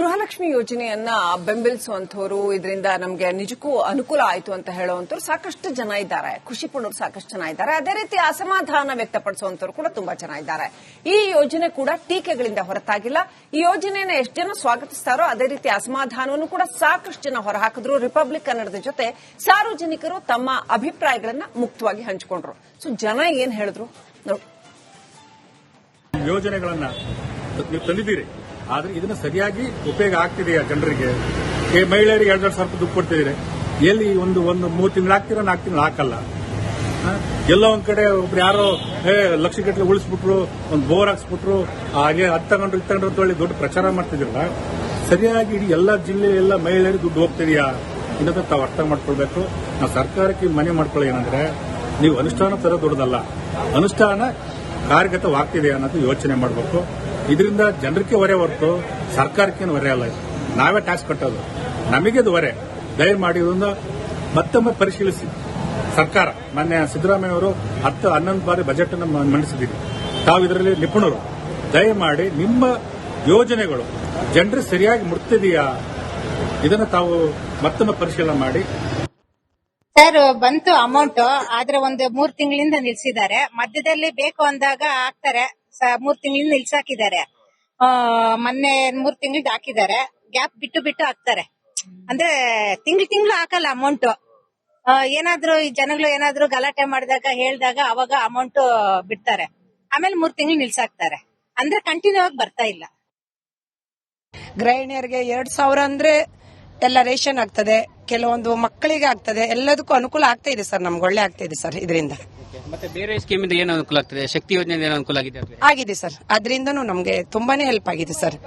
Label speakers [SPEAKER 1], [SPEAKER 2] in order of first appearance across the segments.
[SPEAKER 1] ಗೃಹಲಕ್ಷ್ಮಿ ಯೋಜನೆಯನ್ನ ಬೆಂಬಲಿಸುವಂತವರು, ಇದರಿಂದ ನಮಗೆ ನಿಜಕ್ಕೂ ಅನುಕೂಲ ಆಯಿತು ಅಂತ ಹೇಳುವಂತವರು ಸಾಕಷ್ಟು ಜನ ಇದ್ದಾರೆ. ಖುಷಿ ಪಡೋರು ಸಾಕಷ್ಟು ಜನ ಇದ್ದಾರೆ. ಅದೇ ರೀತಿ ಅಸಮಾಧಾನ ವ್ಯಕ್ತಪಡಿಸುವಂತವರು ಕೂಡ ತುಂಬಾ ಜನ ಇದ್ದಾರೆ. ಈ ಯೋಜನೆ ಕೂಡ ಟೀಕೆಗಳಿಂದ ಹೊರತಾಗಿಲ್ಲ. ಈ ಯೋಜನೆಯನ್ನು ಎಷ್ಟು ಜನ ಸ್ವಾಗತಿಸ್ತಾರೋ ಅದೇ ರೀತಿ ಅಸಮಾಧಾನವನ್ನು ಕೂಡ ಸಾಕಷ್ಟು ಜನ ಹೊರಹಾಕಿದ್ರು. ರಿಪಬ್ಲಿಕ್ ಕನ್ನಡದ ಜೊತೆ ಸಾರ್ವಜನಿಕರು ತಮ್ಮ ಅಭಿಪ್ರಾಯಗಳನ್ನ ಮುಕ್ತವಾಗಿ ಹಂಚಿಕೊಂಡ್ರು. ಸೊ ಜನ ಏನ್ ಹೇಳಿದ್ರು ನೋಡಿ.
[SPEAKER 2] ಯೋಜನೆಗಳನ್ನ ನೀವು ತಂದಿದ್ದೀರಿ, ಆದ್ರೆ ಇದನ್ನ ಸರಿಯಾಗಿ ಉಪಯೋಗ ಆಗ್ತಿದೆಯಾ ಜನರಿಗೆ? ಮಹಿಳೆಯರಿಗೆ 2,000 ರೂಪಾಯಿ ದುಡ್ಡು ಕೊಡ್ತಿದ್ದೀರಿ. ಎಲ್ಲಿ ಒಂದು 3 ತಿಂಗಳು ಹಾಕ್ತೀರಾ, 4 ತಿಂಗಳು ಹಾಕಲ್ಲ. ಎಲ್ಲ ಒಂದ್ ಕಡೆ ಒಬ್ರು ಯಾರೋ ಲಕ್ಷಗಟ್ಟಲೆ ಉಳಿಸ್ಬಿಟ್ರು, ಒಂದು ಬೋರ್ ಹಾಕ್ಸ್ಬಿಟ್ರು, ಹಾಗೆ ಅದು ತಗೊಂಡ್ರು ಇದು ತಗೊಂಡ್ರು ಅಂತ ದೊಡ್ಡ ಪ್ರಚಾರ ಮಾಡ್ತಿದ್ರಲ್ಲ. ಸರಿಯಾಗಿ ಇಡೀ ಎಲ್ಲ ಜಿಲ್ಲೆ ಎಲ್ಲ ಮಹಿಳೆಯರಿಗೆ ದುಡ್ಡು ಹೋಗ್ತಿದೆಯಾ ಇನ್ನೊಂದು ತಾವು ಅರ್ಥ ಮಾಡ್ಕೊಳ್ಬೇಕು. ನಾವು ಸರ್ಕಾರಕ್ಕೆ ಮನೆ ಮಾಡ್ಕೊಳ್ಳಿ ಏನಂದ್ರೆ, ನೀವು ಅನುಷ್ಠಾನ ತರ ದೊಡ್ಡದಲ್ಲ, ಅನುಷ್ಠಾನ ಕಾರ್ಯಗತವಾಗ್ತಿದೆ ಅನ್ನೋದು ಯೋಚನೆ ಮಾಡಬೇಕು. ಇದರಿಂದ ಜನರಿಗೆ ಹೊರೆ ಹೊರತು ಸರ್ಕಾರಕ್ಕೇನು ಹೊರೆ ಅಲ್ಲ. ನಾವೇ ಟ್ಯಾಕ್ಸ್ ಕಟ್ಟೋದು, ನಮಗೆ ಅದು ಹೊರೆ. ದಯಮಾಡಿ ಇದನ್ನ ಮತ್ತೊಮ್ಮೆ ಪರಿಶೀಲಿಸಿ. ಸರ್ಕಾರ ಮೊನ್ನೆ ಸಿದ್ದರಾಮಯ್ಯ ಅವರು 10-11 ಬಾರಿ ಬಜೆಟ್ ಅನ್ನು ಮಂಡಿಸಿದ್ದೀರಿ. ತಾವು ಇದರಲ್ಲಿ ನಿಪುಣರು. ದಯಮಾಡಿ ನಿಮ್ಮ ಯೋಜನೆಗಳು ಜನರಿಗೆ ಸರಿಯಾಗಿ ಮುಟ್ತಿದೆಯಾ ಇದನ್ನು ತಾವು ಮತ್ತೊಮ್ಮೆ ಪರಿಶೀಲನೆ ಮಾಡಿ.
[SPEAKER 3] ಸರ್, ಬಂತು ಅಮೌಂಟ್, ಆದ್ರೆ ಒಂದು 3 ತಿಂಗಳಿಂದ ನಿಲ್ಸಿದ್ದಾರೆ. ಮಧ್ಯದಲ್ಲಿ ಬೇಕು ಅಂದಾಗ ಹಾಕ್ತಾರೆ. 3 ತಿಂಗಳಿಂದ ನಿಲ್ಸಾಕಿದ್ದಾರೆ. ಮೊನ್ನೆ 3 ತಿಂಗಳಿಂದ ಹಾಕಿದ್ದಾರೆ. ಗ್ಯಾಪ್ ಬಿಟ್ಟು ಹಾಕ್ತಾರೆ. ಅಂದ್ರೆ ತಿಂಗಳು ಹಾಕಲ್ಲ ಅಮೌಂಟ್. ಏನಾದ್ರು ಈ ಜನಗಳು ಏನಾದ್ರು ಗಲಾಟೆ ಮಾಡಿದಾಗ ಹೇಳಿದಾಗ ಅವಾಗ ಅಮೌಂಟ್ ಬಿಡ್ತಾರೆ. ಆಮೇಲೆ 3 ತಿಂಗಳು ನಿಲ್ಸಾಕ್ತಾರೆ. ಅಂದ್ರೆ ಕಂಟಿನ್ಯೂ ಆಗಿ ಬರ್ತಾ ಇಲ್ಲ.
[SPEAKER 4] ಗೃಹಿಣಿಯರಿಗೆ 2,000 ಅಂದ್ರೆ ಎಲ್ಲ ರೇಷನ್ ಆಗ್ತದೆ, ಕೆಲವೊಂದು ಮಕ್ಕಳಿಗೆ ಆಗ್ತದೆ, ಎಲ್ಲದಕ್ಕೂ ಅನುಕೂಲ ಆಗ್ತಾ ಇದೆ ಸರ್. ನಮ್ಗೆ ಒಳ್ಳೆ ಆಗ್ತಾ ಇದೆ ಸರ್ ಇದರಿಂದ.
[SPEAKER 5] ಮತ್ತೆ ಬೇರೆ ಸ್ಕೀಮಿಂದ ಏನು ಅನುಕೂಲ ಆಗ್ತದೆ? ಶಕ್ತಿ ಯೋಜನೆ ಏನು ಅನುಕೂಲ
[SPEAKER 4] ಆಗಿದೆ ಸರ್. ಅದರಿಂದನೂ ನಮ್ಗೆ ತುಂಬಾನೇ ಹೆಲ್ಪ್ ಆಗಿದೆ ಸರ್.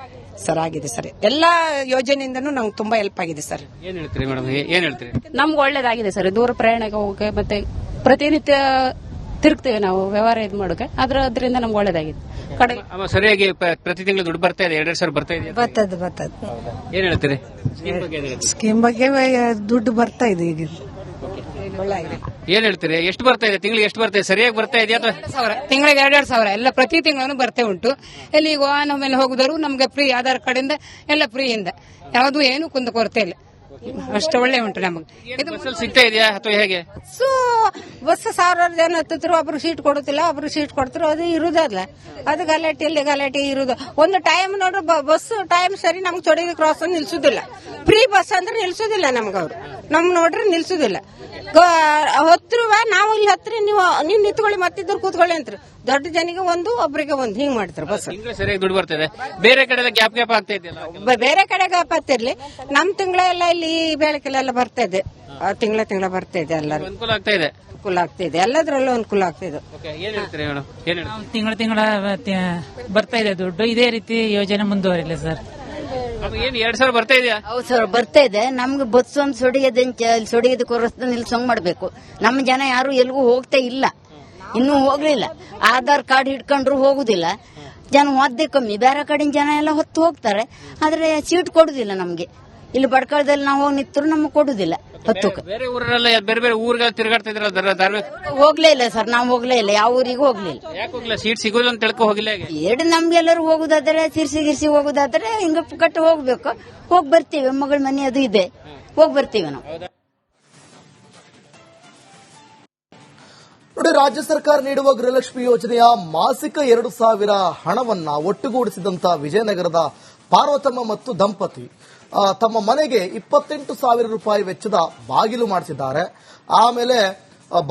[SPEAKER 4] ಆಗಿದೆ ಸರ್. ಎಲ್ಲಾ ಯೋಜನೆಯಿಂದನೂ ನಮ್ಗೆ ತುಂಬಾ ಹೆಲ್ಪ್ ಆಗಿದೆ ಸರ್.
[SPEAKER 5] ಏನ್ ಹೇಳ್ತೀರಿ ಮೇಡಮ್? ಏನ್ ಹೇಳ್ತೀರಿ?
[SPEAKER 6] ನಮ್ಗೆ ಒಳ್ಳೇದಾಗಿದೆ ಸರ್. ದೂರ ಪ್ರಯಾಣಕ್ಕೆ ಹೋಗಕ್ಕೆ ಮತ್ತೆ ಪ್ರತಿನಿತ್ಯ ತಿರುಗ್ತೇವೆ ನಾವು ವ್ಯವಹಾರ ಇದು ಮಾಡೋಕೆ. ಅದರಿಂದ ನಮ್ಗೆ ಒಳ್ಳೇದಾಗಿದೆ. ಕಡೆ
[SPEAKER 5] ಸರಿಯಾಗಿ ಪ್ರತಿ ತಿಂಗಳು ದುಡ್ಡು ಬರ್ತಾ ಇದೆ, 2,000 ರೂಪಾಯಿ ಬರ್ತಾ ಇದೆ.
[SPEAKER 4] ಬರ್ತದೆ.
[SPEAKER 5] ಏನ್ ಹೇಳ್ತೀರಿ?
[SPEAKER 4] ಸ್ಕೀಮ್ ಬಗ್ಗೆ ದುಡ್ಡು ಬರ್ತಾ ಇದೆ ಈಗ.
[SPEAKER 5] ಏನ್ ಹೇಳ್ತೀರಿ? ಎಷ್ಟು ಬರ್ತಾ ಇದೆ? ತಿಂಗಳಿಗೆ ಎಷ್ಟು ಬರ್ತಾ ಇದೆ? ಸರಿಯಾಗಿ ಬರ್ತಾ ಇದೆಯಾ ಅಥವಾ
[SPEAKER 4] ತಿಂಗಳಿಗೆ 2,000 ಎಲ್ಲ ಪ್ರತಿ ತಿಂಗಳು ಬರ್ತೇ ಉಂಟು. ಎಲ್ಲಿ ವಾಹನ ಮೇಲೆ ಹೋಗುದರು ನಮ್ಗೆ ಫ್ರೀ, ಆಧಾರ್ ಕಾರ್ಡ್ ಇಂದ ಎಲ್ಲ ಫ್ರೀಯಿಂದ, ಯಾವುದು ಏನು ಕುಂದು ಕೊರತೆ ಇಲ್ಲ. ಅಷ್ಟು ಒಳ್ಳೆ ಉಂಟು ನಮಗೆ.
[SPEAKER 5] ಸಿಗ್ತಾ ಇದೆಯಾ ಅಥವಾ ಹೇಗೆ?
[SPEAKER 4] ಬಸ್ 1,000 ಜನ ಹತ್ತಿದ್ರು, ಒಬ್ರು ಸೀಟ್ ಕೊಡುತ್ತಿಲ್ಲ, ಒಬ್ರು ಸೀಟ್ ಕೊಡ್ತಾರೆ. ಅದು ಇರುದಲ್ಲ, ಅದು ಗಲಾಟೆ ಇರುದು. ಒಂದು ಟೈಮ್ ನೋಡ್ರಿ, ಬಸ್ ಟೈಮ್ ಸರಿ ನಮ್ಗೆ ಚೊಡಿಗೆ ಕ್ರಾಸ್ ನಿಲ್ಸುದಿಲ್ಲ. ಫ್ರೀ ಬಸ್ ಅಂದ್ರೆ ನಿಲ್ಸುದಿಲ್ಲ ನಮ್ಗೆ. ಅವ್ರು ನಮ್ ನೋಡ್ರಿ ನಿಲ್ಸುದಿಲ್ಲ. ಹತ್ತಿರುವ ನಾವು ಇಲ್ಲಿ ಹತ್ತಿರ ನೀವು ನಿಂತ್ಕೊಳ್ಳಿ, ಮತ್ತಿದ್ರು ಕೂತ್ಕೊಳ್ಳಿ ಅಂತ. ದೊಡ್ಡ ಜನಿಗೆ ಒಂದು, ಒಬ್ಬರಿಗೆ ಒಂದು, ಹಿಂಗ್ ಮಾಡ್ತಾರೆ ಬಸ್.
[SPEAKER 5] ಸರಿಯಾಗಿ ದುಡ್ಡು ಬರ್ತಿದೆ. ಬೇರೆ ಕಡೆ ಗ್ಯಾಪ್ ಆಗ್ತಾ ಇದೆಯಲ್ಲ?
[SPEAKER 4] ಬೇರೆ ಕಡೆ ಗ್ಯಾಪ್ ಆಗ್ತಿರ್ಲಿ, ನಮ್ ತಿಂಗಳೆಲ್ಲ ಇಲ್ಲಿ ಬೆಳಕೆಲ್ಲ ಬರ್ತಾ ಇದೆ. ತಿಂಗಳ ಬರ್ತಾ ಇದೆ. ಎಲ್ಲರೂ
[SPEAKER 5] ಅನುಕೂಲ ಆಗ್ತಾ ಇದೆ.
[SPEAKER 4] ಅನುಕೂಲ ಆಗ್ತಾ ಇದೆ. ಎಲ್ಲದರಲ್ಲೂ ಅನುಕೂಲ ಆಗ್ತಾ ಇದೆ.
[SPEAKER 5] ಏನ್ ಹೇಳ್ತೀರಿ ಮೇಡಮ್?
[SPEAKER 7] ತಿಂಗಳ ಬರ್ತಾ ಇದೆ ದುಡ್ಡು. ಇದೇ ರೀತಿ ಯೋಜನೆ ಮುಂದುವರಿಲ್ಲ ಸರ್.
[SPEAKER 5] ಏನ್ 2,000 ಬರ್ತಾ ಇದೆಯಾ?
[SPEAKER 8] ಹೌದು ಸರ್, ಬರ್ತಾ ಇದೆ. ನಮ್ಗೆ ಬಸ್ ಒಂದು ಸೊಡಿಗೆದ ಕೊರಸ್ತ ನಿಲ್ಸಂಗ್ ಮಾಡ್ಬೇಕು. ನಮ್ಮ ಜನ ಯಾರು ಎಲ್ಗೂ ಹೋಗ್ತಾ ಇಲ್ಲ, ಇನ್ನೂ ಹೋಗ್ಲಿಲ್ಲ. ಆಧಾರ್ ಕಾರ್ಡ್ ಹಿಡ್ಕೊಂಡ್ರು ಹೋಗುದಿಲ್ಲ ಜನ. ಒದ್ದೆ ಕಮ್ಮಿ. ಬೇರೆ ಕಡೆಯಿಂದ ಜನ ಎಲ್ಲ ಹೊತ್ತು ಹೋಗ್ತಾರೆ, ಆದ್ರೆ ಸೀಟ್ ಕೊಡುದಿಲ್ಲ ನಮ್ಗೆ. ಇಲ್ಲಿ ಬಡ್ಕಳದಲ್ಲಿ ನಾವು ಹೋಗಿ ನಿಂತರು ನಮ್ಗೆ ಕೊಡುದಿಲ್ಲ ಹೊತ್ತಕ್ಕೆ.
[SPEAKER 5] ಬೇರೆ ಊರಲ್ಲ, ಬೇರೆ ಊರಿಗೆ ತಿರುಗಾಡ್ತಾ ಇದ್ರ?
[SPEAKER 8] ಹೋಗ್ಲೇ ಇಲ್ಲ ಸರ್, ನಾವು ಹೋಗ್ಲೇ ಇಲ್ಲ, ಯಾವ ಊರಿಗೂ ಹೋಗ್ಲಿಲ್ಲ.
[SPEAKER 5] ಯಾಕೆ ಹೋಗಿಲ್ಲ? ಸೀಟ್ ಸಿಗೋದಿಲ್ಲ ಅಂತ ತಿಳ್ಕೊ ಹೋಗಿಲ್ಲ.
[SPEAKER 8] ಎರಡು ನಮ್ಗೆಲ್ಲರೂ ಹೋಗುದಾದ್ರೆ, ಗಿರ್ಸಿ ಹೋಗುದಾದ್ರೆ ಹಿಂಗ ಕಟ್ಟು ಹೋಗ್ಬೇಕು. ಹೋಗಿ ಬರ್ತೀವಿ. ಮಗಳ ಮನೆ ಅದು ಇದೆ, ಹೋಗಿ ಬರ್ತೀವಿ ನಾವು.
[SPEAKER 9] ನೋಡಿ, ರಾಜ್ಯ ಸರ್ಕಾರ ನೀಡುವ ಗೃಹಲಕ್ಷ್ಮಿ ಯೋಜನೆಯ ಮಾಸಿಕ 2,000 ಹಣವನ್ನ ಒಟ್ಟುಗೂಡಿಸಿದಂತ ವಿಜಯನಗರದ ಪಾರ್ವತಮ್ಮ ಮತ್ತು ದಂಪತಿ ತಮ್ಮ ಮನೆಗೆ 28,000 ರೂಪಾಯಿ ವೆಚ್ಚದ ಬಾಗಿಲು ಮಾಡಿಸಿದ್ದಾರೆ. ಆಮೇಲೆ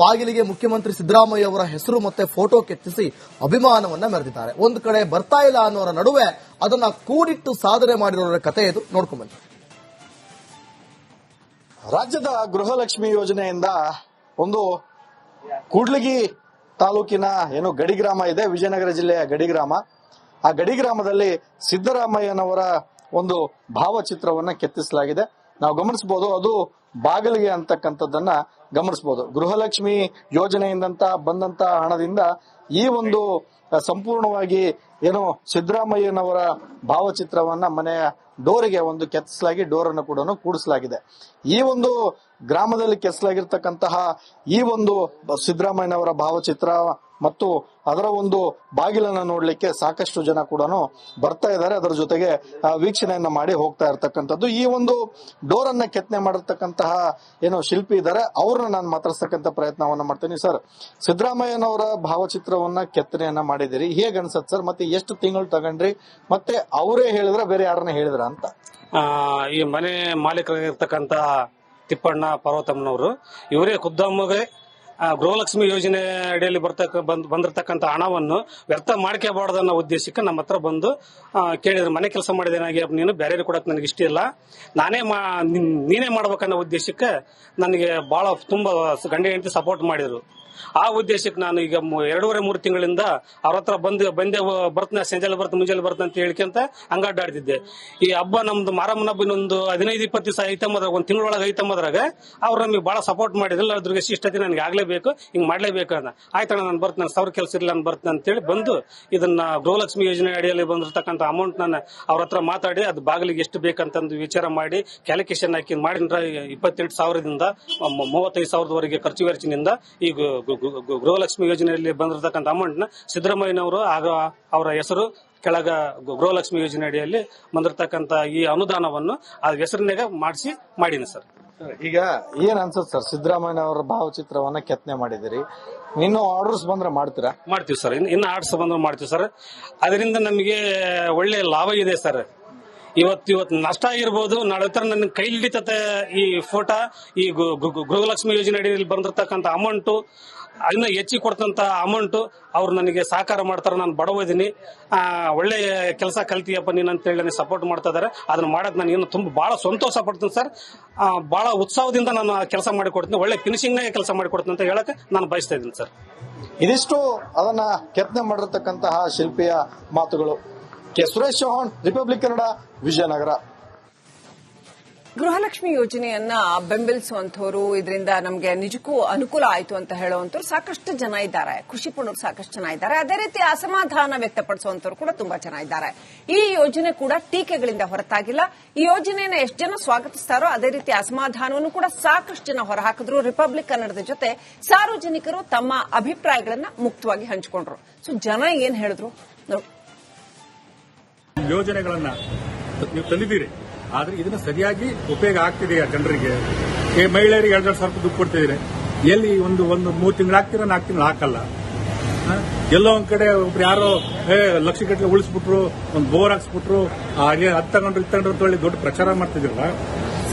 [SPEAKER 9] ಬಾಗಿಲಿಗೆ ಮುಖ್ಯಮಂತ್ರಿ ಸಿದ್ದರಾಮಯ್ಯ ಅವರ ಹೆಸರು ಮತ್ತೆ ಫೋಟೋ ಕೆತ್ತಿಸಿ ಅಭಿಮಾನವನ್ನ ಮೆರೆದಿದ್ದಾರೆ. ಒಂದು ಕಡೆ ಬರ್ತಾ ಇಲ್ಲ ಅನ್ನೋರ ನಡುವೆ ಅದನ್ನ ಕೂಡಿಟ್ಟು ಸಾಧನೆ ಮಾಡಿರೋರ ಕಥೆ ಇದು. ನೋಡ್ಕೊಂಡ್ಬನ್ನಿ.
[SPEAKER 10] ರಾಜ್ಯದ ಗೃಹಲಕ್ಷ್ಮಿ ಯೋಜನೆಯಿಂದ ಒಂದು ಕೂಡ್ಲಿಗಿ ತಾಲೂಕಿನ ಏನು ಗಡಿ ಗ್ರಾಮ ಇದೆ, ವಿಜಯನಗರ ಜಿಲ್ಲೆಯ ಗಡಿ ಗ್ರಾಮ. ಆ ಗಡಿ ಗ್ರಾಮದಲ್ಲಿ ಸಿದ್ದರಾಮಯ್ಯನವರ ಒಂದು ಭಾವಚಿತ್ರವನ್ನ ಕೆತ್ತಿಸಲಾಗಿದೆ. ನಾವು ಗಮನಿಸಬಹುದು, ಅದು ಬಾಗಿಲಿಗೆ ಅಂತಕ್ಕಂಥದ್ದನ್ನ ಗಮನಿಸಬಹುದು. ಗೃಹಲಕ್ಷ್ಮಿ ಯೋಜನೆಯಿಂದ ಬಂದಂತ ಹಣದಿಂದ ಈ ಒಂದು ಸಂಪೂರ್ಣವಾಗಿ ಏನು ಸಿದ್ದರಾಮಯ್ಯನವರ ಭಾವಚಿತ್ರವನ್ನ ಮನೆಯ ಡೋರಿಗೆ ಒಂದು ಕೆತ್ತಿಸಲಾಗಿ ಡೋರ್ ಅನ್ನು ಕೂಡ ಕೂಡಿಸಲಾಗಿದೆ. ಈ ಒಂದು ಗ್ರಾಮದಲ್ಲಿ ಕೆತ್ತಲಾಗಿರ್ತಕ್ಕಂತಹ ಈ ಒಂದು ಸಿದ್ದರಾಮಯ್ಯನವರ ಭಾವಚಿತ್ರ ಮತ್ತು ಅದರ ಒಂದು ಬಾಗಿಲನ್ನ ನೋಡ್ಲಿಕ್ಕೆ ಸಾಕಷ್ಟು ಜನ ಕೂಡ ಬರ್ತಾ ಇದ್ದಾರೆ. ಅದರ ಜೊತೆಗೆ ವೀಕ್ಷಣೆಯನ್ನ ಮಾಡಿ ಹೋಗ್ತಾ ಇರ್ತಕ್ಕಂಥದ್ದು. ಈ ಒಂದು ಡೋರ್ ಅನ್ನ ಕೆತ್ತನೆ ಮಾಡಿರ್ತಕ್ಕಂತಹ ಏನೋ ಶಿಲ್ಪಿ ಇದ್ದಾರೆ, ಅವ್ರನ್ನ ನಾನು ಮಾತಾಡ್ಸ್ತಕ್ಕಂಥ ಪ್ರಯತ್ನವನ್ನ ಮಾಡ್ತೀನಿ. ಸರ್, ಸಿದ್ದರಾಮಯ್ಯನವರ ಭಾವಚಿತ್ರವನ್ನ ಕೆತ್ತನೆಯನ್ನ ಮಾಡಿದಿರಿ, ಹೇಗ್ ಅನ್ಸತ್ ಸರ್? ಮತ್ತೆ ಎಷ್ಟು ತಿಂಗಳು ತಗೊಂಡ್ರಿ? ಮತ್ತೆ ಅವರೇ ಹೇಳಿದ್ರ ಬೇರೆ ಯಾರನ್ನ ಹೇಳಿದ್ರ ಅಂತ?
[SPEAKER 11] ಈ ಮನೆ ಮಾಲೀಕರಾಗಿರ್ತಕ್ಕಂತ ತಿಪ್ಪಣ್ಣ ಪಾರ್ವತಮ್ಮನವರು ಇವರೇ ಖುದ್ದಾಮಗೆ ಗೃಹಲಕ್ಷ್ಮಿ ಯೋಜನೆ ಅಡಿಯಲ್ಲಿ ಬಂದಿರತಕ್ಕಂತ ಹಣವನ್ನು ವ್ಯರ್ಥ ಮಾಡ್ಕೋಬಾರ್ದು ಅನ್ನೋ ಉದ್ದೇಶಕ್ಕೆ ನಮ್ಮ ಹತ್ರ ಬಂದು ಕೇಳಿದ್ರು. ಮನೆ ಕೆಲಸ ಮಾಡಿದೇನಾಗಿ ನೀನು ಬೇರೆ ಕೊಡಕ್ ನನಗೆ ಇಷ್ಟ ಇಲ್ಲ, ನೀನೇ ಮಾಡ್ಬೇಕನ್ನೋ ಉದ್ದೇಶಕ್ಕೆ ನನಗೆ ಬಹಳ ತುಂಬಾ ಗಂಡ ಹೆಂಡತಿ ಸಪೋರ್ಟ್ ಮಾಡಿದ್ರು. ಆ ಉದ್ದೇಶಕ್ಕೆ ನಾನು ಈಗ 2.5-3 ತಿಂಗಳಿಂದ ಅವ್ರ ಹತ್ರ ಬಂದೆ ಬರ್ತನೆ, ಸಂಜೆಲಿ ಬರ್ತನೆ, ಮುಂಜಾನೆ ಬರ್ತನೆ ಅಂತ ಹೇಳ್ಕೊಂತ ಹಂಗಾಡ್ತಿದ್ದೆ. ಈ ಹಬ್ಬ ನಮ್ದು ಮಾರಮ್ಮನ ಹಬ್ಬ ಇನ್ನೊಂದು 15-20 ದಿವಸ ಐತಮ್ಮದ್ರಾಗ, ಒಂದು ತಿಂಗಳೊಳಗೆ ಐತಮ್ಮದ್ರಾಗ ಅವ್ರು ನಮಗೆ ಬಹಳ ಸಪೋರ್ಟ್ ಮಾಡಿದ್ರಲ್ಲ, ಅದ್ರಿಗೆ ಇಷ್ಟತಿ ನನಗೆ ಆಗ್ಲೇಬೇಕು, ಹಿಂಗ್ ಮಾಡ್ಲೇಬೇಕು ಅಂತ. ಆಯ್ತಣ್ಣ ನಾನು ಬರ್ತೇನೆ, ಸಾವಿರ ಕೆಲಸ ಇಲ್ಲ ನಾನು ಬರ್ತೇನೆ ಅಂತೇಳಿ ಬಂದು ಇದನ್ನ ಗೃಹಲಕ್ಷ್ಮಿ ಯೋಜನೆ ಅಡಿಯಲ್ಲಿ ಬಂದಿರತಕ್ಕಂತ ಅಮೌಂಟ್ ನಾನು ಅವ್ರ ಹತ್ರ ಮಾತಾಡಿ ಅದು ಬಾಗಿಲಿಗೆ ಎಷ್ಟು ಬೇಕಂತಂದು ವಿಚಾರ ಮಾಡಿ ಕ್ಯಾಲ್ಕುಲೇಷನ್ ಹಾಕಿ ಮಾಡಿದ್ರೆ 28,000ದಿಂದ 35,000ವರೆಗೆ ಖರ್ಚು ವೆಚ್ಚನಿಂದ ಈ ಗೃಹಲಕ್ಷ್ಮಿ ಯೋಜನೆಯಲ್ಲಿ ಬಂದಿರತಕ್ಕಂಥ ಅಮೌಂಟ್ ನ ಸಿದ್ದರಾಮಯ್ಯನವರು ಆಗ ಅವರ ಹೆಸರು ಕೆಳಗ ಗೃಹಲಕ್ಷ್ಮಿ ಯೋಜನೆ ಅಡಿಯಲ್ಲಿ ಬಂದಿರತಕ್ಕಂತ ಈ ಅನುದಾನವನ್ನು ಆ ಹೆಸರಿನಾಗ ಮಾಡೀನಿ ಸರ್.
[SPEAKER 10] ಈಗ ಏನ್ ಅನ್ಸುತ್ತೆ ಸರ್, ಸಿದ್ದರಾಮಯ್ಯನವರ ಭಾವಚಿತ್ರವನ್ನ ಕೆತ್ತನೆ ಮಾಡಿದಿರಿ, ಇನ್ನು ಆರ್ಡರ್ಸ್ ಬಂದ್ರೆ ಮಾಡ್ತೀರಾ?
[SPEAKER 11] ಮಾಡ್ತೀವಿ ಸರ್, ಇನ್ನು ಆರ್ಡರ್ಸ್ ಬಂದ್ರೆ ಮಾಡ್ತೀವಿ ಸರ್. ಅದರಿಂದ ನಮಗೆ ಒಳ್ಳೆ ಲಾಭ ಇದೆ ಸರ್. ಇವತ್ತು ನಷ್ಟ ಆಗಿರ್ಬೋದು, ನಾಳೆ ತರ ನನ್ನ ಕೈ ಹಿಡಿತತೆ ಈ ಫೋಟೋ, ಈ ಗೃಹಲಕ್ಷ್ಮಿ ಯೋಜನೆ ಅಡಿಯಲ್ಲಿ ಬಂದಿರತಕ್ಕಂತ ಅಮೌಂಟ್, ಅದನ್ನ ಹೆಚ್ಚಿಗೆ ಕೊಡ್ತಂತ ಅಮೌಂಟ್ ಅವ್ರು ನನಗೆ ಸಹಕಾರ ಮಾಡ್ತಾರೆ. ನಾನು ಬಡವ ಇದೀನಿ, ಒಳ್ಳೆ ಕೆಲಸ ಕಲ್ತಿಯಪ್ಪ ನೀನು ಅಂತೇಳಿ ನನಗೆ ಸಪೋರ್ಟ್ ಮಾಡ್ತಾ ಇದಾರೆ. ಅದನ್ನ ಮಾಡಕ್ ನಾನು ಇನ್ನು ತುಂಬಾ ಬಹಳ ಸಂತೋಷ ಪಡ್ತೀನಿ ಸರ್. ಬಹಳ ಉತ್ಸಾಹದಿಂದ ನಾನು ಕೆಲಸ ಮಾಡಿಕೊಡ್ತೀನಿ, ಒಳ್ಳೆ ಫಿನಿಶಿಂಗ್ ನಾಗ ಕೆಲಸ ಮಾಡಿಕೊಡ್ತೀನಿ ಅಂತ ಹೇಳಕ್ ನಾನು ಬಯಸ್ತಾ ಇದ್ದೀನಿ ಸರ್.
[SPEAKER 10] ಇದಿಷ್ಟು ಅದನ್ನ ಕೆತ್ತನೆ ಮಾಡಿರ್ತಕ್ಕಂತಹ ಶಿಲ್ಪಿಯ ಮಾತುಗಳು. K Suresh Chauhan, Republic Kannada, Vijayanagara.
[SPEAKER 1] ಗೃಹಲಕ್ಷ್ಮಿ ಯೋಜನೆಯನ್ನ ಬೆಂಬಲಿಸುವಂತವರು, ಇದರಿಂದ ನಮಗೆ ನಿಜಕ್ಕೂ ಅನುಕೂಲ ಆಯಿತು ಅಂತ ಹೇಳುವಂತವ್ರು ಸಾಕಷ್ಟು ಜನ ಇದ್ದಾರೆ, ಖುಷಿ ಪಡೋರು ಸಾಕಷ್ಟು ಜನ ಇದ್ದಾರೆ. ಅದೇ ರೀತಿ ಅಸಮಾಧಾನ ವ್ಯಕ್ತಪಡಿಸುವಂತವ್ರು ಕೂಡ ತುಂಬಾ ಜನ ಇದ್ದಾರೆ. ಈ ಯೋಜನೆ ಕೂಡ ಟೀಕೆಗಳಿಂದ ಹೊರತಾಗಿಲ್ಲ. ಈ ಯೋಜನೆಯನ್ನು ಎಷ್ಟು ಜನ ಸ್ವಾಗತಿಸ್ತಾರೋ ಅದೇ ರೀತಿ ಅಸಮಾಧಾನವನ್ನು ಕೂಡ ಸಾಕಷ್ಟು ಜನ ಹೊರಹಾಕಿದ್ರು. ರಿಪಬ್ಲಿಕ್ ಕನ್ನಡದ ಜೊತೆ ಸಾರ್ವಜನಿಕರು ತಮ್ಮ ಅಭಿಪ್ರಾಯಗಳನ್ನ ಮುಕ್ತವಾಗಿ ಹಂಚಿಕೊಂಡ್ರು. ಸೊ ಜನ ಏನ್ ಹೇಳಿದ್ರು ನೋಡಿ.
[SPEAKER 2] ಯೋಜನೆಗಳನ್ನ ನೀವು ತಂದಿದ್ದೀರಿ, ಆದ್ರೆ ಇದನ್ನ ಸರಿಯಾಗಿ ಉಪಯೋಗ ಆಗ್ತಿದೆಯಾ ಜನರಿಗೆ? ಮಹಿಳೆಯರಿಗೆ 2,000 ರೂಪಾಯಿ ದುಡ್ಡು ಕೊಡ್ತಿದ್ದೀರಿ, ಎಲ್ಲಿ ಒಂದು 3 ತಿಂಗಳು ಹಾಕ್ತೀರಾ, 4 ತಿಂಗಳು ಹಾಕಲ್ಲ. ಎಲ್ಲೋ ಒಂದ್ ಕಡೆ ಒಬ್ರು ಯಾರೋ ಲಕ್ಷ ಗಟ್ಟಲೆ ಉಳಿಸ್ಬಿಟ್ರು, ಒಂದು ಬೋರ್ ಹಾಕ್ಸ್ಬಿಟ್ರು, ಅದು ತಗೊಂಡ್ರು ಇದು ತಗೊಂಡ್ರು ಅಂತ ಹೇಳಿ ದೊಡ್ಡ ಪ್ರಚಾರ ಮಾಡ್ತಿದ್ರಲ್ಲ.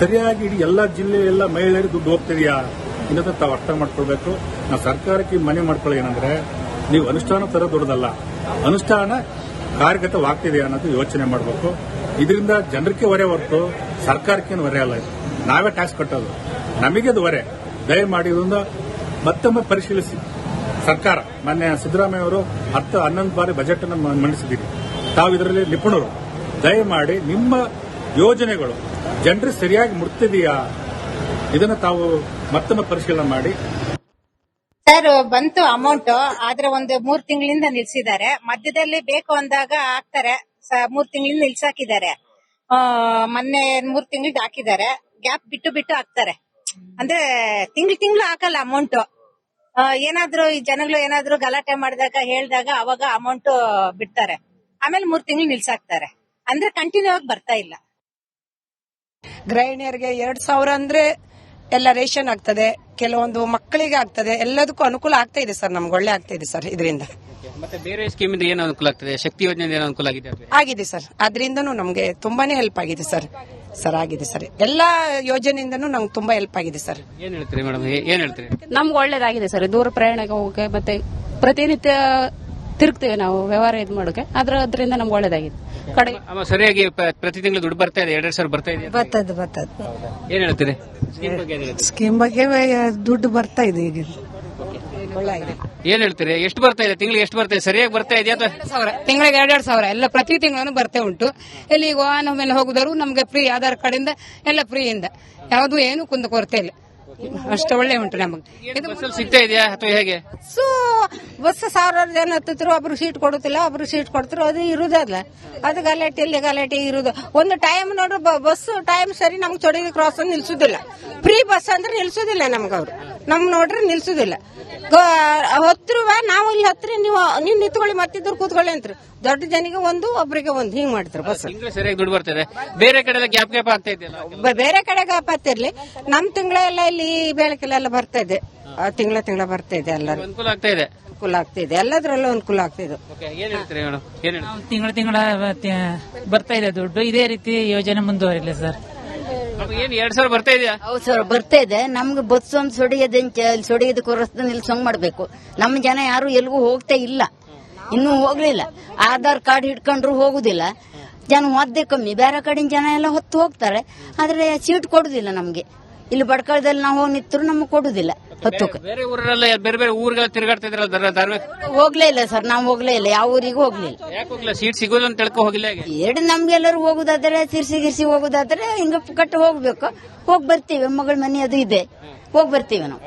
[SPEAKER 2] ಸರಿಯಾಗಿ ಇಡೀ ಎಲ್ಲಾ ಜಿಲ್ಲೆ ಎಲ್ಲ ಮಹಿಳೆಯರಿಗೆ ದುಡ್ಡು ಹೋಗ್ತಿದೆಯಾ ಇನ್ನೊಂದು ತಾವು ಅರ್ಥ ಮಾಡ್ಕೊಳ್ಬೇಕು. ನಾವು ಸರ್ಕಾರಕ್ಕೆ ಮನೆ ಮಾಡ್ಕೊಳ್ಳಿ ಏನಂದ್ರೆ, ನೀವು ಅನುಷ್ಠಾನ ತರ ದೊಡ್ಡದಲ್ಲ, ಅನುಷ್ಠಾನ ಕಾರ್ಯಗತವಾಗ್ತಿದೆಯಾ ಅನ್ನೋದು ಯೋಚನೆ ಮಾಡಬೇಕು. ಇದರಿಂದ ಜನರಿಗೆ ಹೊರೆ ಹೊರತು ಸರ್ಕಾರಕ್ಕೇನು ಹೊರೆ ಅಲ್ಲ. ಇದು ನಾವೇ ಟ್ಯಾಕ್ಸ್ ಕಟ್ಟೋದು, ನಮಗೆ ಅದು ಹೊರೆ. ದಯಮಾಡಿ ಇದೊಂದು ಮತ್ತೊಮ್ಮೆ ಪರಿಶೀಲಿಸಿ. ಸರ್ಕಾರ ಮೊನ್ನೆ ಸಿದ್ದರಾಮಯ್ಯ ಅವರು 10-11 ಬಾರಿ ಬಜೆಟ್ ಅನ್ನು ಮಂಡಿಸಿದ್ದೀರಿ, ತಾವು ಇದರಲ್ಲಿ ನಿಪುಣರು. ದಯಮಾಡಿ ನಿಮ್ಮ ಯೋಜನೆಗಳು ಜನರಿಗೆ ಸರಿಯಾಗಿ ಮುಟ್ತಿದೆಯಾ ಇದನ್ನು ತಾವು ಮತ್ತೊಮ್ಮೆ ಪರಿಶೀಲನೆ ಮಾಡಿ.
[SPEAKER 3] ಸರ್, ಬಂತು ಅಮೌಂಟ್, ಆದ್ರೆ ಒಂದು 3 ತಿಂಗಳಿಂದ ನಿಲ್ಸಿದ್ದಾರೆ. ಮಧ್ಯದಲ್ಲಿ ಬೇಕು ಅಂದಾಗ ಹಾಕ್ತಾರೆ, 3 ತಿಂಗಳಿಂದ ನಿಲ್ಸಾಕಿದ್ದಾರೆ. ಮೊನ್ನೆ 3 ತಿಂಗಳಿಗೆ ಹಾಕಿದ್ದಾರೆ, ಗ್ಯಾಪ್ ಬಿಟ್ಟು ಹಾಕ್ತಾರೆ. ಅಂದ್ರೆ ತಿಂಗಳು ಹಾಕಲ್ಲ ಅಮೌಂಟ್. ಏನಾದ್ರು ಈ ಜನಗಳು ಏನಾದ್ರು ಗಲಾಟೆ ಮಾಡಿದಾಗ ಹೇಳಿದಾಗ ಅವಾಗ ಅಮೌಂಟ್ ಬಿಡ್ತಾರೆ, ಆಮೇಲೆ 3 ತಿಂಗಳು ನಿಲ್ಸಾಕ್ತಾರೆ. ಅಂದ್ರೆ ಕಂಟಿನ್ಯೂ ಆಗಿ ಬರ್ತಾ ಇಲ್ಲ.
[SPEAKER 4] ಗೃಹಿಣಿಯರಿಗೆ 2,000 ಅಂದ್ರೆ ಎಲ್ಲ ರೇಷನ್ ಆಗ್ತದೆ, ಕೆಲವೊಂದು ಮಕ್ಕಳಿಗೆ ಆಗ್ತದೆ, ಎಲ್ಲದಕ್ಕೂ ಅನುಕೂಲ ಆಗ್ತಾ ಇದೆ ಸರ್. ನಮ್ಗೆ ಒಳ್ಳೆ ಆಗ್ತಾ ಇದೆ ಸರ್ ಇದರಿಂದ.
[SPEAKER 5] ಮತ್ತೆ ಬೇರೆ ಸ್ಕೀಮಿಂದ ಏನು ಅನುಕೂಲ ಆಗ್ತದೆ? ಶಕ್ತಿ ಯೋಜನೆ ಏನು ಅನುಕೂಲ
[SPEAKER 4] ಆಗಿದೆ ಸರ್, ಅದರಿಂದನೂ ನಮ್ಗೆ ತುಂಬಾನೇ ಹೆಲ್ಪ್ ಆಗಿದೆ ಸರ್. ಆಗಿದೆ ಸರ್, ಎಲ್ಲಾ ಯೋಜನೆಯಿಂದನೂ ನಮ್ಗೆ ತುಂಬಾ ಹೆಲ್ಪ್ ಆಗಿದೆ ಸರ್.
[SPEAKER 5] ಏನ್ ಹೇಳ್ತೀರಿ ಮೇಡಮ್, ಏನ್ ಹೇಳ್ತೀರಿ?
[SPEAKER 6] ನಮ್ಗೆ ಒಳ್ಳೇದಾಗಿದೆ ಸರ್. ದೂರ ಪ್ರಯಾಣಕ್ಕೆ ಹೋಗಕ್ಕೆ ಮತ್ತೆ ಪ್ರತಿನಿತ್ಯ ತಿರುಗ್ತೇವೆ ನಾವು ವ್ಯವಹಾರ ಮಾಡೋಕೆ, ಅದರಿಂದ ನಮ್ಗೆ ಒಳ್ಳೇದಾಗಿದೆ. ಕಡೆ
[SPEAKER 5] ಸರಿಯಾಗಿ ಪ್ರತಿ ತಿಂಗಳು ದುಡ್ಡು ಬರ್ತಾ ಇದೆ, 2,000 ಬರ್ತಾ ಇದೆ.
[SPEAKER 4] ಬರ್ತದೆ.
[SPEAKER 5] ಏನ್ ಹೇಳ್ತೀರಿ
[SPEAKER 4] ಸ್ಕೀಮ್ ಬಗ್ಗೆ? ದುಡ್ಡು ಬರ್ತಾ ಇದೆ ಈಗ,
[SPEAKER 5] ಏನ್ ಹೇಳ್ತೀರಿ? ಎಷ್ಟು ಬರ್ತಾ ಇದೆ ತಿಂಗಳಿಗೆ? ಎಷ್ಟು ಬರ್ತಾ ಇದೆ? ಸರಿಯಾಗಿ ಬರ್ತಾ ಇದೆಯಾ?
[SPEAKER 4] ತಿಂಗಳಿಗೆ 2,000 ಎಲ್ಲ ಪ್ರತಿ ತಿಂಗಳು ಬರ್ತೇ ಉಂಟು. ಎಲ್ಲಿಗೆ ವಾಹನ ಮೇಲೆ ಹೋಗುದಾರು ನಮ್ಗೆ ಫ್ರೀ, ಆಧಾರ್ ಕಾರ್ಡ್ ಇಂದ ಎಲ್ಲ ಫ್ರೀ ಇಂದ, ಯಾವುದು ಏನು ಕುಂದು ಕೊರತೆ ಇಲ್ಲ. ಅಷ್ಟು ಒಳ್ಳೆ ಉಂಟು ನಮಗೆ.
[SPEAKER 5] ಬಸ್ಸಲ್ಲಿ ಸಿಗ್ತಾ ಇದೆಯಾ ಅಥವಾ ಹೇಗೆ?
[SPEAKER 4] ಬಸ್ ಸಾವಿರಾರು ಜನ ಹತ್ತಿದ್ರು, ಒಬ್ರು ಸೀಟ್ ಕೊಡುತ್ತಿಲ್ಲ, ಒಬ್ರು ಸೀಟ್ ಕೊಡ್ತಾರೆ, ಅದು ಇರುದಲ್ಲ. ಅದು ಗಲಾಟೆ ಇಲ್ಲಿ ಗಲಾಟೆ ಇರುದು. ಒಂದು ಟೈಮ್ ನೋಡ್ರಿ ಬಸ್ ಟೈಮ್ ಸರಿ ನಮ್ಗೆ ಚೊಡಿಗೆ ಕ್ರಾಸ್ ನಿಲ್ಸುದಿಲ್ಲ. ಫ್ರೀ ಬಸ್ ಅಂದ್ರೆ ನಿಲ್ಸುದಿಲ್ಲ ನಮ್ಗೆ, ಅವ್ರು ನಮ್ ನೋಡ್ರಿ ನಿಲ್ಸುದಿಲ್ಲ. ಹೊತ್ತರುವ ನಾವು ಇಲ್ಲಿ ಹತ್ರ ನೀವು ನಿಂತ್ಕೊಳ್ಳಿ, ಮತ್ತಿದ್ರು ಕೂತ್ಕೊಳ್ಳಿ ಅಂತ. ದೊಡ್ಡ ಜನಿಗೆ ಒಂದು, ಒಬ್ಬರಿಗೆ ಒಂದು, ಹಿಂಗ್ ಮಾಡ್ತಾರೆ ಬಸ್.
[SPEAKER 5] ಸರಿಯಾಗಿ ದುಡ್ಡು ಬರ್ತಿದೆ. ಬೇರೆ ಕಡೆ ಗ್ಯಾಪ್ ಆಗ್ತಾ ಇದೆಯಲ್ಲ?
[SPEAKER 4] ಬೇರೆ ಕಡೆ ಗ್ಯಾಪ್ ಆಗ್ತಿರ್ಲಿ, ನಮ್ ತಿಂಗಳೆಲ್ಲ ಇಲ್ಲಿ ಬೆಳಕೆಲ್ಲ ಬರ್ತಾ ಇದೆ, ತಿಂಗಳ ಬರ್ತಾ ಇದೆ. ಎಲ್ಲರೂ
[SPEAKER 5] ಅನುಕೂಲ ಆಗ್ತಾ ಇದೆ,
[SPEAKER 4] ಅನುಕೂಲ ಆಗ್ತಾ ಇದೆ, ಎಲ್ಲದ್ರಲ್ಲೂ ಅನುಕೂಲ ಆಗ್ತಾ ಇದೆ.
[SPEAKER 7] ತಿಂಗಳ ಬರ್ತಾ ಇದೆ ದುಡ್ಡು. ಇದೇ ರೀತಿ ಯೋಜನೆ ಮುಂದುವರಿಲಿ ಸರ್.
[SPEAKER 5] ಏನ್ 2000 ಬರ್ತಾ ಇದೆಯಾ?
[SPEAKER 8] ಹೌದು ಸರ್, ಬರ್ತಾ ಇದೆ. ನಮ್ಗೆ ಬಸ್ ಒಂದು ಸೊಡಿಯದ ಕೊರಸ್ತ ನಿಲ್ಸಂಗ್ ಮಾಡ್ಬೇಕು. ನಮ್ಮ ಜನ ಯಾರು ಎಲ್ಗೂ ಹೋಗ್ತಾ ಇಲ್ಲ, ಇನ್ನೂ ಹೋಗ್ಲಿಲ್ಲ. ಆಧಾರ್ ಕಾರ್ಡ್ ಹಿಡ್ಕೊಂಡ್ರು ಹೋಗುದಿಲ್ಲ. ಜನ ಒದ್ದೆ ಕಮ್ಮಿ, ಬೇರೆ ಕಡೆಯಿಂದ ಜನ ಎಲ್ಲ ಹೊತ್ತು ಹೋಗ್ತಾರೆ, ಆದ್ರೆ ಸೀಟ್ ಕೊಡುದಿಲ್ಲ ನಮ್ಗೆ. ಇಲ್ಲಿ ಬಡ್ಕಳದಲ್ಲಿ ನಾವು ಹೋಗಿ ನಿಂತರು ನಮ್ಗೆ ಕೊಡುದಿಲ್ಲ ಹೊತ್ತಕ್ಕೆ.
[SPEAKER 5] ಬೇರೆ ಊರಲ್ಲ, ಬೇರೆ ಬೇರೆ ಊರಿಗೆಲ್ಲ ತಿರುಗಾಡ್ತಾ ಇದ್ರಲ್ಲ?
[SPEAKER 8] ಹೋಗ್ಲೇ ಇಲ್ಲ ಸರ್, ನಾವು ಹೋಗ್ಲೇ ಇಲ್ಲ, ಯಾವ ಊರಿಗೂ ಹೋಗ್ಲಿಲ್ಲ.
[SPEAKER 5] ಯಾಕೆ ಹೋಗಿಲ್ಲ? ಸೀಟ್ ಸಿಗೋಲ್ಲ ಅಂತ ತಿಳ್ಕೊ ಹೋಗಿಲ್ಲ?
[SPEAKER 8] ಎರಡು ನಮ್ಗೆಲ್ಲರೂ ಹೋಗುದಾದ್ರೆ, ಗಿರ್ಸಿ ಹೋಗುದಾದ್ರೆ ಹಿಂಗ ಕಟ್ಟು ಹೋಗ್ಬೇಕು. ಹೋಗಿ ಬರ್ತೀವಿ, ಮಗಳ ಮನೆ ಅದು ಇದೆ, ಹೋಗಿ ಬರ್ತೀವಿ ನಾವು.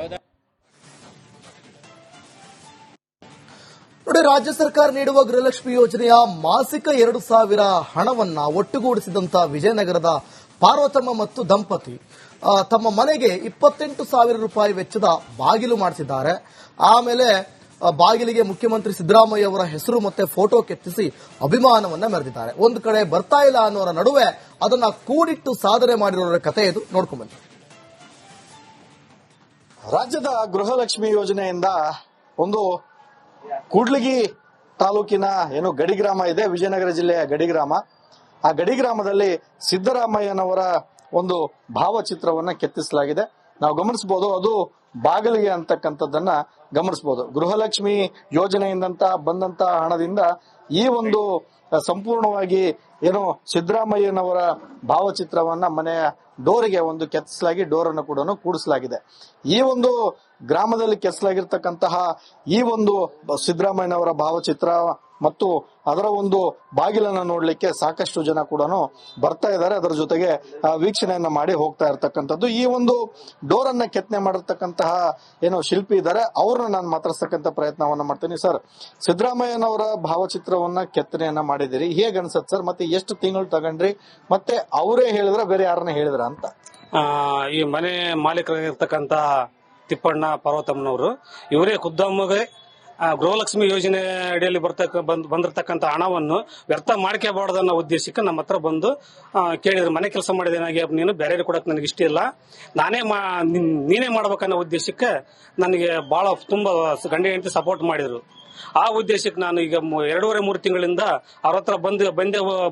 [SPEAKER 9] ನೋಡಿ, ರಾಜ್ಯ ಸರ್ಕಾರ ನೀಡುವ ಗೃಹಲಕ್ಷ್ಮಿ ಯೋಜನೆಯ ಮಾಸಿಕ 2000 ಹಣವನ್ನ ಒಟ್ಟುಗೂಡಿಸಿದಂತ ವಿಜಯನಗರದ ಪಾರ್ವತಮ್ಮ ಮತ್ತು ದಂಪತಿ ತಮ್ಮ ಮನೆಗೆ 28,000 ರೂಪಾಯಿ ವೆಚ್ಚದ ಬಾಗಿಲು ಮಾಡಿಸಿದ್ದಾರೆ. ಆಮೇಲೆ ಬಾಗಿಲಿಗೆ ಮುಖ್ಯಮಂತ್ರಿ ಸಿದ್ದರಾಮಯ್ಯ ಅವರ ಹೆಸರು ಮತ್ತೆ ಫೋಟೋ ಕೆತ್ತಿಸಿ ಅಭಿಮಾನವನ್ನ ಮೆರೆದಿದ್ದಾರೆ. ಒಂದು ಕಡೆ ಬರ್ತಾ ಇಲ್ಲ ಅನ್ನೋರ ನಡುವೆ ಅದನ್ನ ಕೂಡಿಟ್ಟು ಸಾಧನೆ ಮಾಡಿರೋರ ಕಥೆ ಇದು, ನೋಡ್ಕೊಂಡ್ಬನ್ನಿ.
[SPEAKER 10] ರಾಜ್ಯದ ಗೃಹಲಕ್ಷ್ಮಿ ಯೋಜನೆಯಿಂದ ಒಂದು ಕೂಡ್ಲಿಗಿ ತಾಲೂಕಿನ ಏನು ಗಡಿ ಗ್ರಾಮ ಇದೆ, ವಿಜಯನಗರ ಜಿಲ್ಲೆಯ ಗಡಿ ಗ್ರಾಮ. ಆ ಗಡಿ ಗ್ರಾಮದಲ್ಲಿ ಸಿದ್ದರಾಮಯ್ಯನವರ ಒಂದು ಭಾವಚಿತ್ರವನ್ನ ಕೆತ್ತಿಸಲಾಗಿದೆ. ನಾವು ಗಮನಿಸಬಹುದು, ಅದು ಬಾಗಿಲಿಗೆ ಅಂತಕ್ಕಂಥದ್ದನ್ನ ಗಮನಿಸಬಹುದು. ಗೃಹಲಕ್ಷ್ಮಿ ಯೋಜನೆಯಿಂದ ಬಂದಂತ ಹಣದಿಂದ ಈ ಒಂದು ಸಂಪೂರ್ಣವಾಗಿ ಏನು ಸಿದ್ದರಾಮಯ್ಯನವರ ಭಾವಚಿತ್ರವನ್ನ ಮನೆಯ ಡೋರಿಗೆ ಒಂದು ಕೆತ್ತಿಸಲಾಗಿ ಡೋರನ್ನು ಕೂಡ ಕೂಡಿಸಲಾಗಿದೆ. ಈ ಒಂದು ಗ್ರಾಮದಲ್ಲಿ ಕೆತ್ತಲಾಗಿರ್ತಕ್ಕಂತಹ ಈ ಒಂದು ಸಿದ್ದರಾಮಯ್ಯನವರ ಭಾವಚಿತ್ರ ಮತ್ತು ಅದರ ಒಂದು ಬಾಗಿಲನ್ನು ನೋಡ್ಲಿಕ್ಕೆ ಸಾಕಷ್ಟು ಜನ ಕೂಡ ಬರ್ತಾ ಇದ್ದಾರೆ. ಅದರ ಜೊತೆಗೆ ವೀಕ್ಷಣೆಯನ್ನ ಮಾಡಿ ಹೋಗ್ತಾ ಇರ್ತಕ್ಕಂಥದ್ದು. ಈ ಒಂದು ಡೋರ್ ಅನ್ನ ಕೆತ್ತನೆ ಮಾಡಿರ್ತಕ್ಕಂತಹ ಏನು ಶಿಲ್ಪಿ ಇದ್ದಾರೆ, ಅವ್ರನ್ನ ನಾನು ಮಾತಾಡ್ತಕ್ಕಂಥ ಪ್ರಯತ್ನವನ್ನ ಮಾಡ್ತೀನಿ. ಸರ್, ಸಿದ್ದರಾಮಯ್ಯನವರ ಭಾವಚಿತ್ರವನ್ನ ಕೆತ್ತನೆಯನ್ನ ಮಾಡಿದಿರಿ, ಹೇಗೆ ಅನ್ಸತ್ ಸರ್? ಮತ್ತೆ ಎಷ್ಟು ತಿಂಗಳು ತಗೊಂಡ್ರಿ? ಮತ್ತೆ ಅವರೇ ಹೇಳಿದ್ರ ಬೇರೆ ಯಾರನ್ನ ಹೇಳಿದ್ರ ಅಂತ?
[SPEAKER 11] ಈ ಮನೆ ಮಾಲೀಕರಾಗಿರ್ತಕ್ಕಂತ ತಿಪ್ಪಣ್ಣ ಪಾರ್ವತಮ್ಮನವರು, ಇವರೇ ಖುದ್ದಾಮಗೆ ಗೃಹಲಕ್ಷ್ಮಿ ಯೋಜನೆ ಅಡಿಯಲ್ಲಿ ಬಂದಿರತಕ್ಕಂತ ಹಣವನ್ನು ವ್ಯರ್ಥ ಮಾಡ್ಕೋಬಾರ್ದು ಅನ್ನೋ ಉದ್ದೇಶಕ್ಕೆ ನಮ್ಮ ಹತ್ರ ಬಂದು ಕೇಳಿದ್ರು. ಮನೆ ಕೆಲಸ ಮಾಡಿದೇನಾಗಿ ನೀನು ಬೇರೆ ಕೊಡಕ್ ನನಗೆ ಇಷ್ಟ ಇಲ್ಲ, ನೀನೇ ಮಾಡ್ಬೇಕನ್ನೋ ಉದ್ದೇಶಕ್ಕೆ ನನಗೆ ಬಹಳ ತುಂಬಾ ಗಂಡ ಹೆಂಡತಿ ಸಪೋರ್ಟ್ ಮಾಡಿದ್ರು. ಆ ಉದ್ದೇಶಕ್ಕೆ ನಾನು ಈಗ 2.5-3 ತಿಂಗಳಿಂದ ಅವ್ರ ಹತ್ರ ಬಂದೆ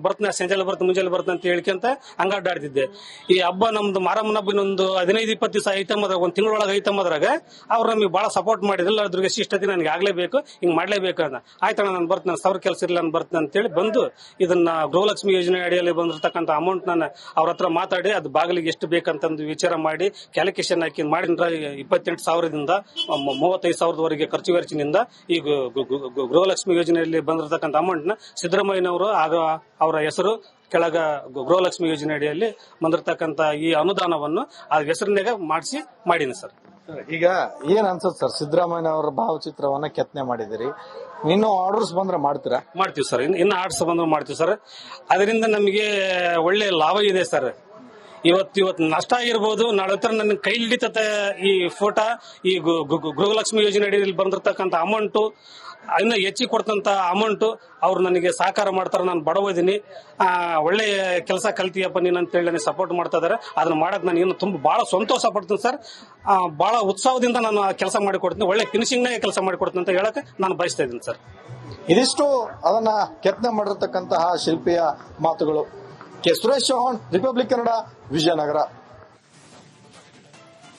[SPEAKER 11] ಬರ್ತನೆ, ಸಂಜೆಲ್ಲ ಬರ್ತನೆ, ಮುಂಜಾನೆ ಬರ್ತನೆ ಅಂತ ಹೇಳ್ಕೊಂತ ಹಂಗಾಡ್ತಿದ್ದೆ. ಈ ಹಬ್ಬ ನಮ್ದು ಮಾರಮ್ಮನ ಹಬ್ಬ ಇನ್ನೊಂದು 15-20 ದಿವಸ ಐತಮ್ಮದ್ರಾಗ, ಒಂದು ತಿಂಗಳೊಳಗೆ ಐತಮ್ಮದ್ರಾಗ ಅವ್ರು ನಮಗೆ ಬಹಳ ಸಪೋರ್ಟ್ ಮಾಡಿದ್ರಲ್ಲ. ಅದ್ರಿಗೆ ಇಷ್ಟತಿ ನನಗೆ ಆಗ್ಲೇಬೇಕು, ಹಿಂಗ್ ಮಾಡ್ಲೇಬೇಕು ಅಂತ. ಆಯ್ತಣ್ಣ ನಾನು ಬರ್ತೇನೆ, ಸಾವಿರ ಕೆಲಸ ಇಲ್ಲ ನಾನು ಬರ್ತೇನೆ ಅಂತೇಳಿ ಬಂದು ಇದನ್ನ ಗೃಹಲಕ್ಷ್ಮಿ ಯೋಜನೆ ಅಡಿಯಲ್ಲಿ ಬಂದಿರತಕ್ಕಂಥ ಅಮೌಂಟ್ ನಾನು ಅವ್ರ ಹತ್ರ ಮಾತಾಡಿ ಅದು ಬಾಗಿಲಿಗೆ ಎಷ್ಟು ಬೇಕಂತಂದು ವಿಚಾರ ಮಾಡಿ ಕ್ಯಾಲ್ಕುಲೇಷನ್ ಹಾಕಿ ಮಾಡಿದ್ರ 28,000ದಿಂದ 35,000ವರೆಗೆ ಖರ್ಚು ವೆಚ್ಚನಿಂದ ಈ ಗೃಹಲಕ್ಷ್ಮಿ ಯೋಜನೆಯಲ್ಲಿ ಬಂದಿರತಕ್ಕಂಥ ಅಮೌಂಟ್ ನ ಸಿದ್ದರಾಮಯ್ಯನವರು ಆಗ ಅವರ ಹೆಸರು ಕೆಳಗ ಗೃಹಲಕ್ಷ್ಮಿ ಯೋಜನೆ ಅಡಿಯಲ್ಲಿ ಬಂದಿರತಕ್ಕಂತ ಈ ಅನುದಾನವನ್ನು ಆ ಹೆಸರಿನಾಗ ಮಾಡೀನಿ ಸರ್.
[SPEAKER 10] ಈಗ ಏನ್ ಅನ್ಸುತ್ತೆ ಸರ್, ಸಿದ್ದರಾಮಯ್ಯನವರ ಭಾವಚಿತ್ರವನ್ನ ಕೆತ್ತನೆ ಮಾಡಿದಿರಿ, ಇನ್ನು ಆರ್ಡರ್ಸ್ ಬಂದ್ರೆ ಮಾಡ್ತೀರಾ?
[SPEAKER 11] ಮಾಡ್ತೀವಿ ಸರ್, ಇನ್ನು ಆರ್ಡರ್ಸ್ ಬಂದ್ರೆ ಮಾಡ್ತೀವಿ ಸರ್. ಅದರಿಂದ ನಮಗೆ ಒಳ್ಳೆ ಲಾಭ ಇದೆ ಸರ್. ಇವತ್ತು ನಷ್ಟ ಆಗಿರ್ಬೋದು, ನಾಳೆ ಹತ್ರ ನನ್ನ ಕೈ ಹಿಡಿತತೆ ಈ ಫೋಟೋ, ಈ ಗೃಹಲಕ್ಷ್ಮಿ ಯೋಜನೆ ಅಡಿಯಲ್ಲಿ ಬಂದಿರತಕ್ಕಂತ ಅಮೌಂಟ್, ಇನ್ನು ಹೆಚ್ಚಿಗೆ ಕೊಡ್ತಂತ ಅಮೌಂಟ್ ಅವ್ರು ನನಗೆ ಸಹಕಾರ ಮಾಡ್ತಾರೆ. ನಾನು ಬಡವಿದ್ದೀನಿ, ಒಳ್ಳೆ ಕೆಲಸ ಕಲ್ತಿಯಪ್ಪ ನೀನು ಅಂತೇಳಿ ನನಗೆ ಸಪೋರ್ಟ್ ಮಾಡ್ತಾ ಇದಾರೆ. ಅದನ್ನ ಮಾಡಕ್ ನಾನು ಇನ್ನು ತುಂಬಾ ಬಹಳ ಸಂತೋಷ ಪಡ್ತೀನಿ ಸರ್. ಬಹಳ ಉತ್ಸಾಹದಿಂದ ನಾನು ಕೆಲಸ ಮಾಡಿಕೊಡ್ತೀನಿ, ಒಳ್ಳೆ ಫಿನಿಶಿಂಗ್ ನಾಗ ಕೆಲಸ ಮಾಡಿಕೊಡ್ತೀನಿ ಅಂತ ಹೇಳಕ್ ನಾನು ಬಯಸ್ತಾ ಇದ್ದೀನಿ ಸರ್.
[SPEAKER 10] ಇದಿಷ್ಟು ಅದನ್ನ ಕೆತ್ತನೆ ಮಾಡಿರ್ತಕ್ಕಂತಹ ಶಿಲ್ಪಿಯ ಮಾತುಗಳು. K Suresh Chauhan, Republic Kannada, Vijayanagara.